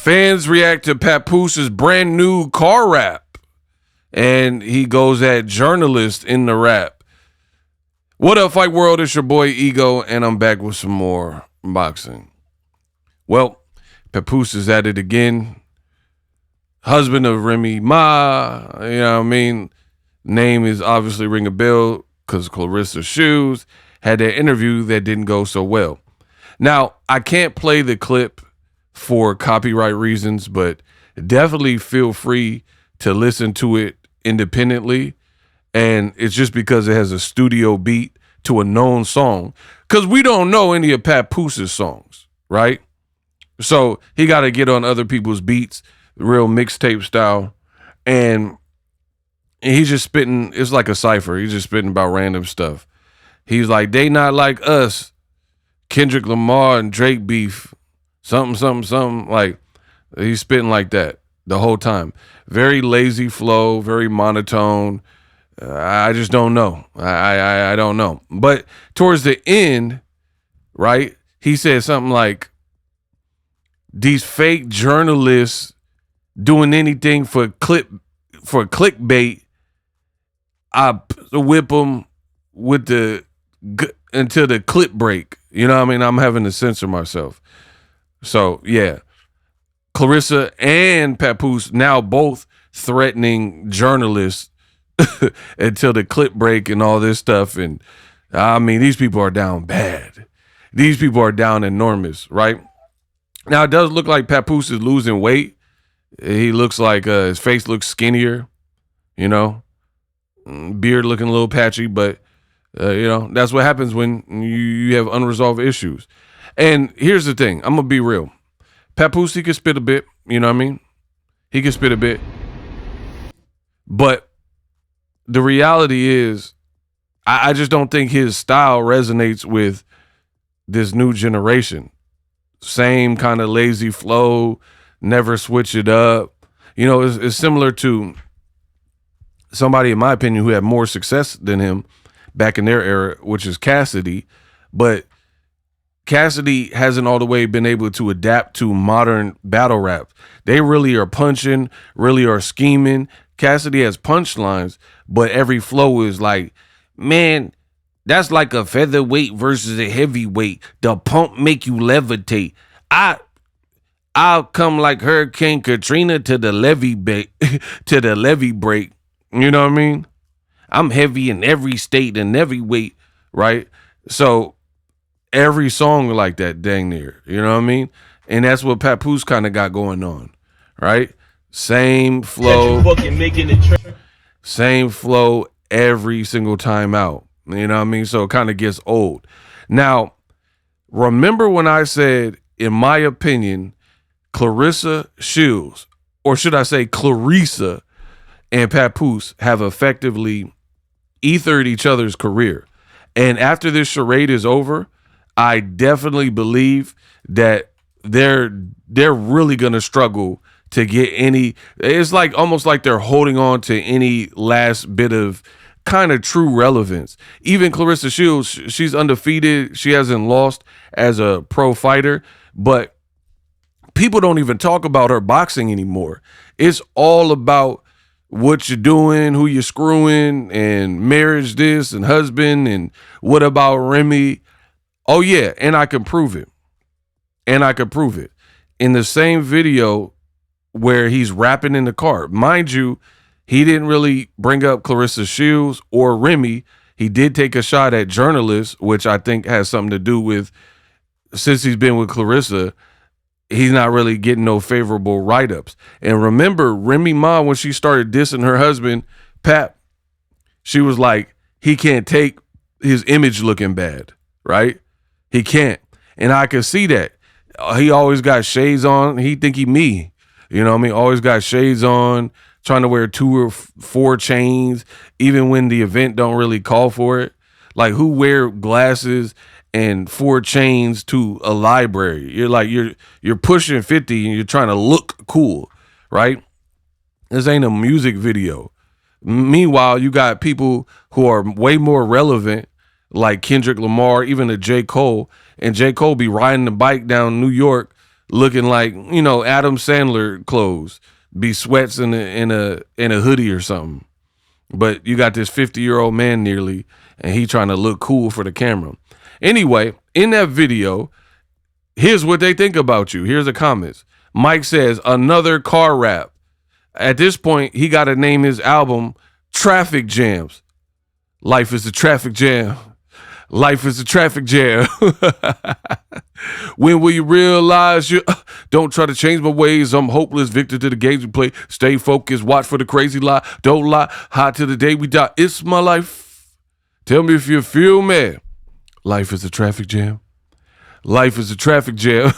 Fans react to Papoose's brand new car rap, and he goes at journalists in the rap. What up, Fight World? It's your boy Ego, and I'm back with some more boxing. Well, Papoose is at it again. Husband of Remy Ma, you know what I mean? Name is obviously ring a bell because Claressa Shields had that interview that didn't go so well. Now, I can't play the clip for copyright reasons, but definitely feel free to listen to it independently. And it's just because it has a studio beat to a known song, because we don't know any of Papoose's songs, right? So he got to get on other people's beats, real mixtape style. And he's just spitting. It's like a cipher. He's just spitting about random stuff. He's like, they not like us. Kendrick Lamar and Drake beef. Something. Like, he's spitting like that the whole time. Very lazy flow, very monotone. I just don't know. I don't know. But towards the end, right, he said something like, these fake journalists doing anything for clickbait, I whip them with until the clip break. You know what I mean? I'm having to censor myself. So, yeah. Claressa and Papoose now both threatening journalists until the clip break and all this stuff. And, I mean, these people are down bad. These people are down enormous, right? Now, it does look like Papoose is losing weight. He looks like his face looks skinnier, you know, beard looking a little patchy, but, you know, that's what happens when you have unresolved issues. And here's the thing. I'm going to be real. Papoose, he can spit a bit, you know what I mean? He can spit a bit. But the reality is, I just don't think his style resonates with this new generation. Same kind of lazy flow, never switch it up. You know, it's similar to somebody, in my opinion, who had more success than him back in their era, which is Cassidy. But Cassidy hasn't all the way been able to adapt to modern battle rap. They really are punching, really are scheming. Cassidy has punchlines, but every flow is like, man, that's like a featherweight versus a heavyweight. The pump make you levitate. I'll come like Hurricane Katrina to the levee break. You know what I mean? I'm heavy in every state and every weight, right? So every song like that, dang near. You know what I mean? And that's what Papoose kind of got going on, right? Same flow. Same flow every single time out. You know what I mean? So it kind of gets old. Now, remember when I said, in my opinion, Claressa Shields, or should I say Claressa, and Papoose have effectively ethered each other's career. And after this charade is over, I definitely believe that they're really going to struggle to get any. It's like almost like they're holding on to any last bit of kind of true relevance. Even Claressa Shields, she's undefeated. She hasn't lost as a pro fighter, but people don't even talk about her boxing anymore. It's all about what you're doing, who you're screwing, and marriage this and husband, and what about Remy? Oh, yeah, and I can prove it. And I could prove it. In the same video where he's rapping in the car. Mind you, he didn't really bring up Claressa Shields or Remy. He did take a shot at journalists, which I think has something to do with, since he's been with Claressa, he's not really getting no favorable write-ups. And remember, Remy Ma, when she started dissing her husband, Pap, she was like, he can't take his image looking bad, right? He can't. And I could see that. He always got shades on. He think he me. You know what I mean? Always got shades on, trying to wear 2 or 4 chains, even when the event don't really call for it. Like, who wear glasses and 4 chains to a library? You're like, you're pushing 50 and you're trying to look cool, right? This ain't a music video. Meanwhile, you got people who are way more relevant, like Kendrick Lamar, even a J. Cole, and J. Cole be riding the bike down New York looking like, you know, Adam Sandler clothes, be sweats in a hoodie or something. But you got this 50-year-old man nearly, and he trying to look cool for the camera. Anyway, in that video, here's what they think about you. Here's the comments. Mike says, another car rap. At this point, he got to name his album Traffic Jams. Life is a traffic jam. Life is a traffic jam. When will you realize you don't try to change my ways? I'm hopeless, victim to the games we play. Stay focused, watch for the crazy lie. Don't lie, hot till the day we die. It's my life. Tell me if you feel me. Life is a traffic jam. Life is a traffic jam.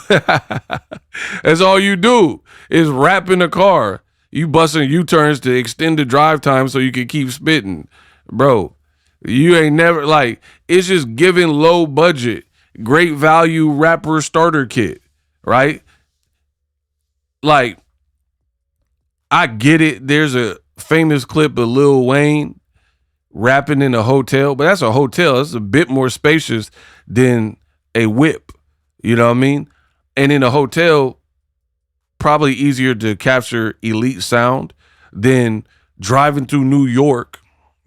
That's all you do is rap in the car. You busting U-turns to extend the drive time so you can keep spitting. Bro, you ain't never, like, it's just giving low budget, great value rapper starter kit, right? Like, I get it. There's a famous clip of Lil Wayne rapping in a hotel, but that's a hotel. It's a bit more spacious than a whip. You know what I mean? And in a hotel, probably easier to capture elite sound than driving through New York,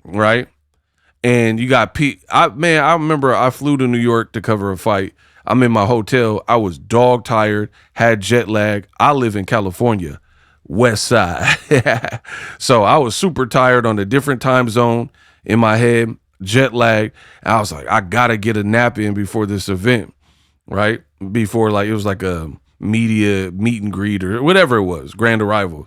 right? And you got I remember I flew to New York to cover a fight. I'm in my hotel. I was dog tired, had jet lag. I live in California, West Side. So I was super tired on a different time zone in my head, jet lag. I was like, I got to get a nap in before this event, right? Before, like, it was like a media meet and greet or whatever it was, grand arrival.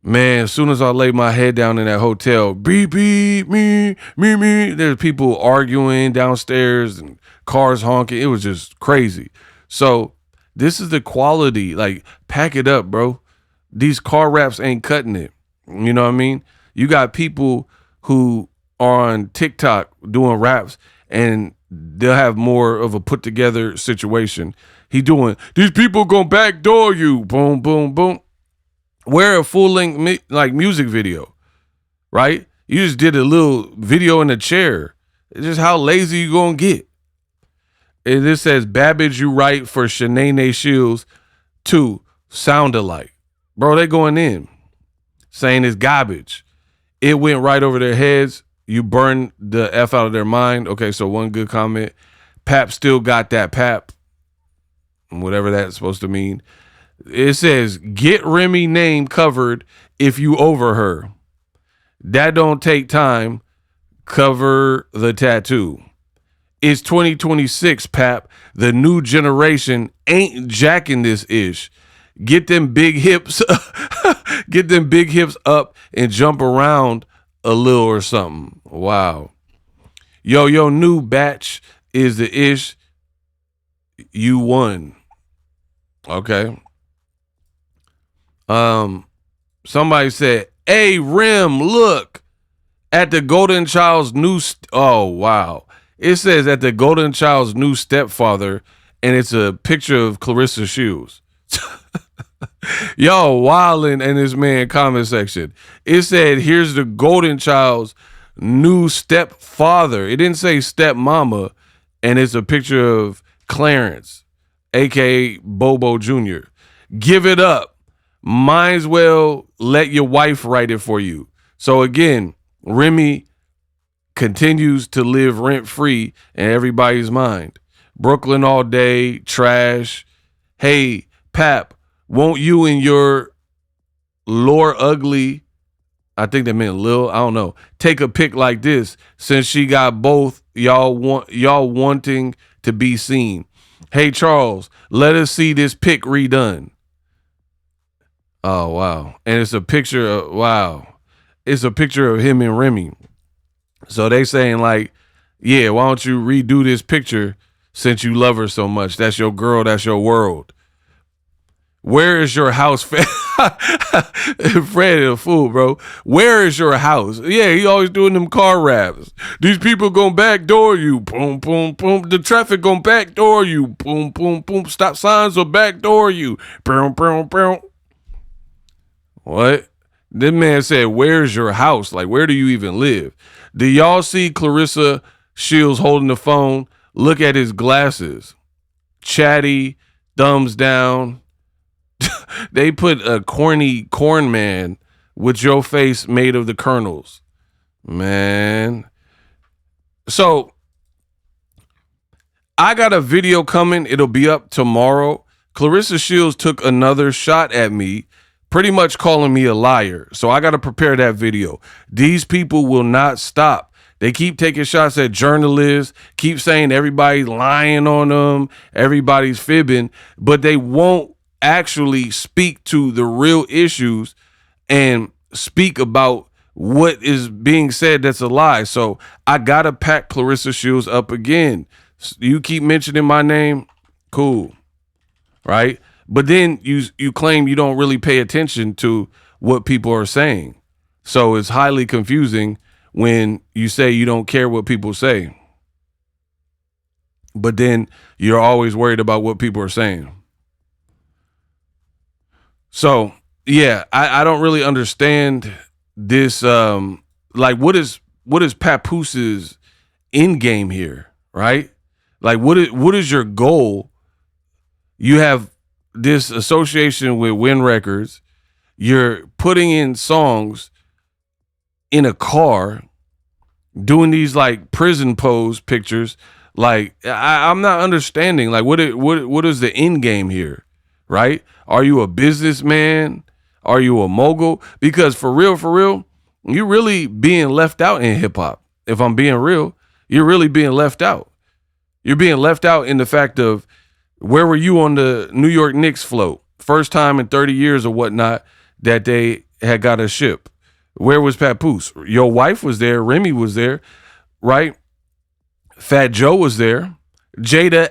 Man, as soon as I laid my head down in that hotel, beep, beep, me, there's people arguing downstairs and cars honking. It was just crazy. So this is the quality. Like, pack it up, bro. These car raps ain't cutting it. You know what I mean? You got people who are on TikTok doing raps and they'll have more of a put together situation. He doing, these people gonna backdoor you. Boom, boom, boom. Wear a full-length like music video, right? You just did a little video in a chair. It's just how lazy you gonna get. And this says, Babbage, you write for Claressa Shields 2, sound alike. Bro, they going in, saying it's garbage. It went right over their heads. You burned the F out of their mind. Okay, so one good comment. Pap still got that pap, whatever that's supposed to mean. It says, get Remy name covered if you over her. That don't take time. Cover the tattoo. It's 2026, Pap. The new generation ain't jacking this ish. Get them big hips. Get them big hips up and jump around a little or something. Wow. Yo, new batch is the ish. You won. Okay. Somebody said, hey, Rim, look at the Golden Child's new, oh, wow. It says at the Golden Child's new stepfather, and it's a picture of Claressa Shields. Yo, wildin' in this man comment section. It said, here's the Golden Child's new stepfather. It didn't say stepmama, and it's a picture of Clarence, a.k.a. Bobo Jr. Give it up. Might as well let your wife write it for you. So again, Remy continues to live rent-free in everybody's mind. Brooklyn all day, trash. Hey, Pap, won't you and your Lore Ugly, I think that meant Lil, I don't know, take a pic like this since she got both y'all wanting to be seen. Hey, Charles, let us see this pic redone. Oh, wow. And it's a picture of, wow. It's a picture of him and Remy. So they saying like, yeah, why don't you redo this picture since you love her so much? That's your girl. That's your world. Where is your house? Fred is a fool, bro. Where is your house? Yeah, he always doing them car raps. These people gonna backdoor you. Boom, boom, boom. The traffic gonna backdoor you. Boom, boom, boom. Stop signs will backdoor you. Boom, boom, boom. What? This man said, where's your house? Like, where do you even live? Do y'all see Claressa Shields holding the phone? Look at his glasses. Chatty, thumbs down. They put a corny corn man with your face made of the kernels. Man. So I got a video coming. It'll be up tomorrow. Claressa Shields took another shot at me, pretty much calling me a liar. So I got to prepare that video. These people will not stop. They keep taking shots at journalists, keep saying everybody's lying on them, everybody's fibbing, but they won't actually speak to the real issues and speak about what is being said that's a lie. So I got to pack Claressa Shields up again. You keep mentioning my name, cool, right? But then you claim you don't really pay attention to what people are saying. So it's highly confusing when you say you don't care what people say, but then you're always worried about what people are saying. So yeah, I don't really understand this. Like what is Papoose's end game here, right? Like what is your goal? You have this association with Win Records. You're putting in songs in a car, doing these like prison pose pictures. Like I'm not understanding. Like what is the end game here, right? Are you a businessman? Are you a mogul? Because for real, you're really being left out in hip hop. If I'm being real, you're really being left out. You're being left out in the fact of where were you on the New York Knicks float? First time in 30 years or whatnot that they had got a ship. Where was Papoose? Your wife was there. Remy was there, right? Fat Joe was there. Jada,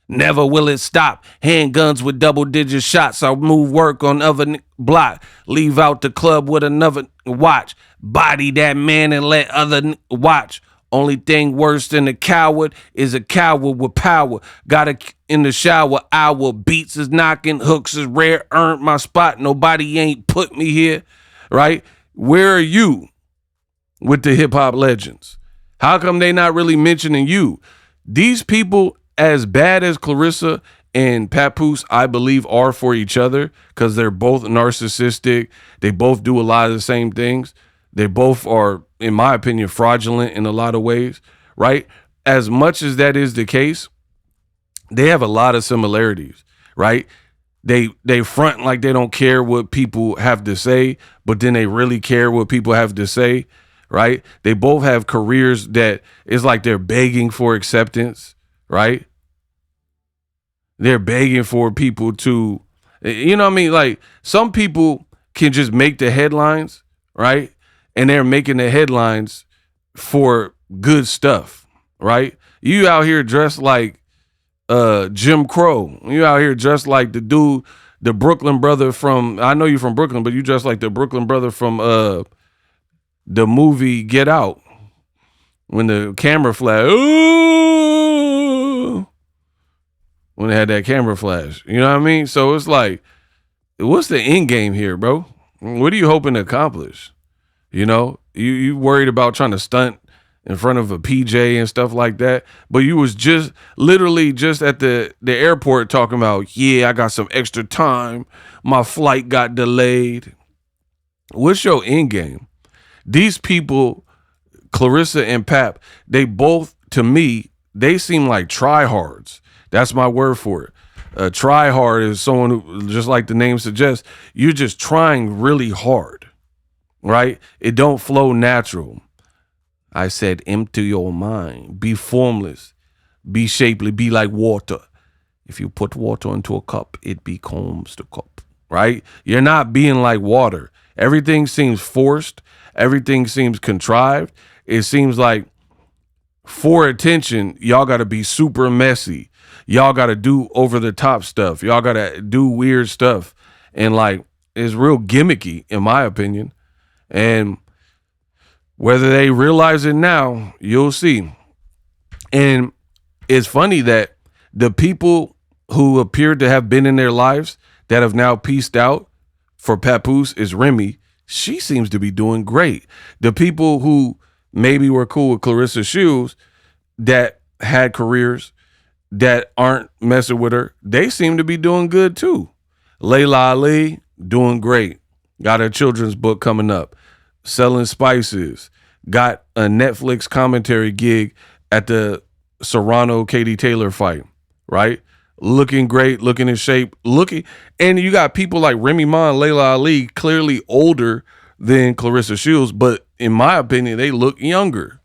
never will it stop. Handguns with double-digit shots. I'll move work on other block. Leave out the club with another watch. Body that man and let other watch. Only thing worse than a coward is a coward with power. Got it in the shower hour. Beats is knocking. Hooks is rare. Earned my spot. Nobody ain't put me here. Right? Where are you with the hip hop legends? How come they not really mentioning you? These people, as bad as Claressa and Papoose, I believe are for each other because they're both narcissistic. They both do a lot of the same things. They both are, in my opinion, fraudulent in a lot of ways, right? As much as that is the case, they have a lot of similarities, right? They front like they don't care what people have to say, but then they really care what people have to say, right? They both have careers that it's like they're begging for acceptance, right? They're begging for people to, you know what I mean? Like some people can just make the headlines, right? And they're making the headlines for good stuff, right? You out here dressed like Jim Crow. You out here dressed like the dude, the Brooklyn brother from, I know you're from Brooklyn, but you dressed like the Brooklyn brother from the movie Get Out. When the camera flash, ooh, when they had that camera flash. You know what I mean? So it's like, what's the end game here, bro? What are you hoping to accomplish? You know, you worried about trying to stunt in front of a PJ and stuff like that, but you was just literally just at the airport talking about, yeah, I got some extra time. My flight got delayed. What's your end game? These people, Claressa and Pap, they both, to me, they seem like tryhards. That's my word for it. A tryhard is someone who, just like the name suggests, you're just trying really hard. Right? It don't flow natural. I said, empty your mind. Be formless. Be shapely. Be like water. If you put water into a cup, it becomes the cup. Right? You're not being like water. Everything seems forced. Everything seems contrived. It seems like for attention, y'all got to be super messy. Y'all got to do over the top stuff. Y'all got to do weird stuff. And like, it's real gimmicky, in my opinion. And whether they realize it now, you'll see. And it's funny that the people who appeared to have been in their lives that have now pieced out for Papoose is Remy. She seems to be doing great. The people who maybe were cool with Claressa Shields that had careers that aren't messing with her, they seem to be doing good too. Layla Ali, doing great. Got a children's book coming up. Selling Spices. Got a Netflix commentary gig at the Serrano Katie Taylor fight, right? Looking great, looking in shape, and you got people like Remy Ma and Layla Ali, clearly older than Claressa Shields, but in my opinion, they look younger.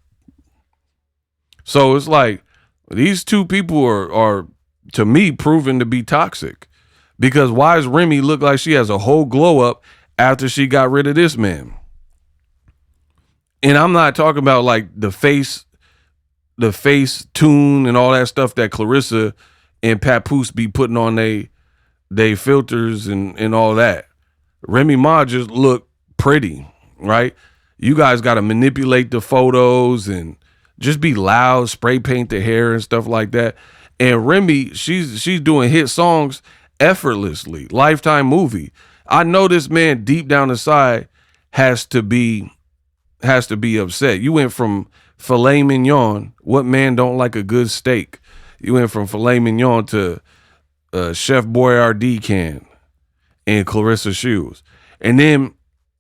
So it's like these two people are to me proven to be toxic, because why does Remy look like she has a whole glow up after she got rid of this man? And I'm not talking about like the face tune and all that stuff that Claressa and Papoose be putting on they filters and all that. Remy Ma just look pretty, right? You guys got to manipulate the photos and just be loud, spray paint the hair and stuff like that. And Remy, she's doing hit songs effortlessly. Lifetime movie. I know this man deep down inside has to be upset. You went from filet mignon. What man don't like a good steak? You went from filet mignon to Chef Boyardee can and Claressa Shields. And then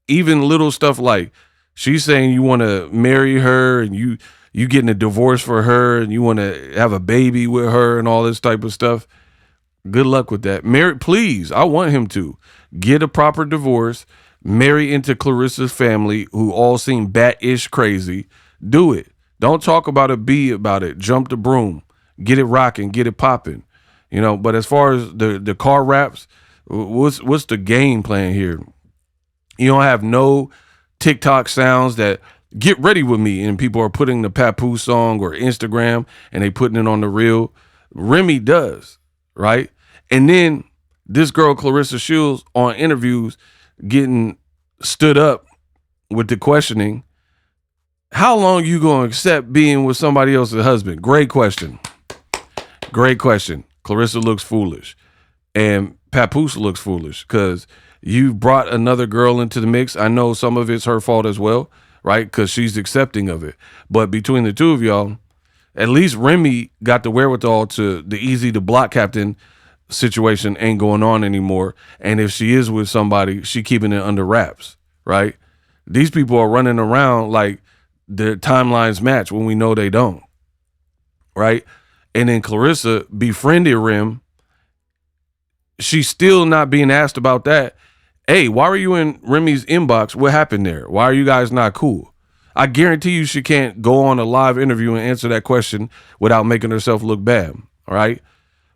even little stuff like she's saying you want to marry her and you getting a divorce for her and you want to have a baby with her and all this type of stuff. Good luck with that. Please, I want him to get a proper divorce, marry into Claressa's family, who all seem bat-ish crazy. Do it. Don't talk about it, be about it. Jump the broom. Get it rocking, get it popping. You know, but as far as the car raps, what's the game plan here? You don't have no TikTok sounds that get ready with me and people are putting the Papoose song or Instagram and they putting it on the reel. Remy does, right? And then this girl, Claressa Shields, on interviews getting stood up with the questioning, how long you going to accept being with somebody else's husband? Great question. Great question. Claressa looks foolish. And Papoose looks foolish because you brought another girl into the mix. I know some of it's her fault as well, right? Because she's accepting of it. But between the two of y'all, at least Remy got the wherewithal to the easy to block captain situation ain't going on anymore. And if she is with somebody, she keeping it under wraps, right? These people are running around like their timelines match when we know they don't, right? And then Claressa befriended Rem. She's still not being asked about that. Hey, why were you in Remy's inbox? What happened there? Why are you guys not cool? I guarantee you she can't go on a live interview and answer that question without making herself look bad, all right?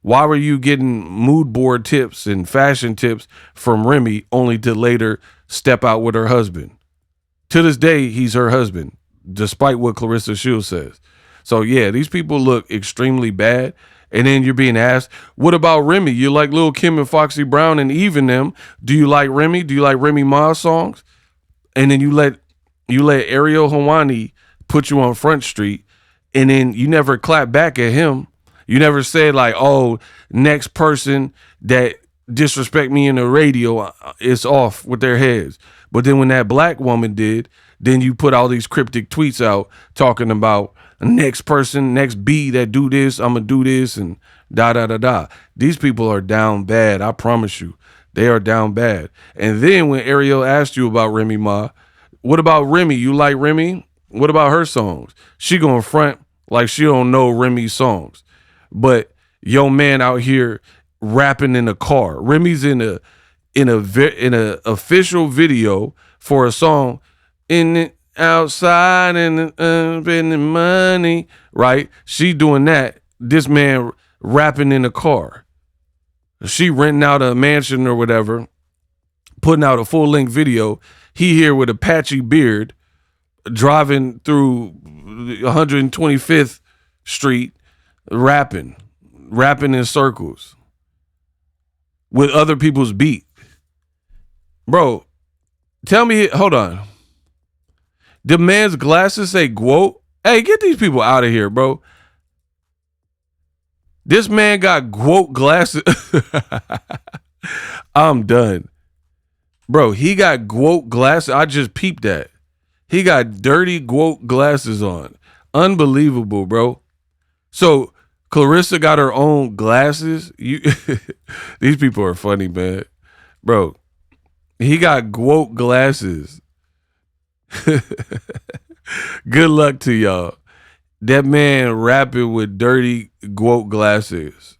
Why were you getting mood board tips and fashion tips from Remy only to later step out with her husband? To this day, he's her husband, despite what Claressa Shields says. So, yeah, these people look extremely bad. And then you're being asked, what about Remy? You like Lil' Kim and Foxy Brown and even them. Do you like Remy? Do you like Remy Ma songs? And then you let Ariel Hawani put you on Front Street, and then you never clap back at him. You never said like, oh, next person that disrespect me in the radio is off with their heads. But then when that black woman did, then you put all these cryptic tweets out talking about next person, next B that do this, I'm going to do this, and da. These people are down bad. I promise you. They are down bad. And then when Ariel asked you about Remy Ma, what about Remy? You like Remy? What about her songs? She going front like she don't know Remy's songs. But yo man out here rapping in a car. Remy's in a official video for a song in outside and spending money, right? She doing that. This man rapping in a car. She renting out a mansion or whatever, putting out a full-length video. He here with a patchy beard, driving through 125th Street, rapping in circles with other people's beat. Bro, tell me, hold on. The man's glasses say GWOAT. Hey, get these people out of here, bro. This man got GWOAT glasses. I'm done. Bro, he got GWOAT glasses. I just peeped that. He got dirty GWOAT glasses on. Unbelievable, bro. So Claressa got her own glasses. These people are funny, man. Bro, he got GWOAT glasses. Good luck to y'all. That man rapping with dirty GWOAT glasses.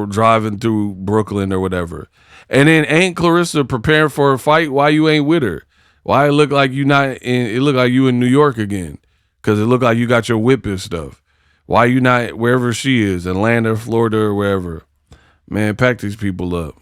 Driving through Brooklyn or whatever. And then ain't Claressa preparing for a fight? Why you ain't with her? Why it look like you not in, it look like you in New York again? Because it look like you got your whip and stuff. Why you not wherever she is, Atlanta, Florida, or wherever? Man, pack these people up.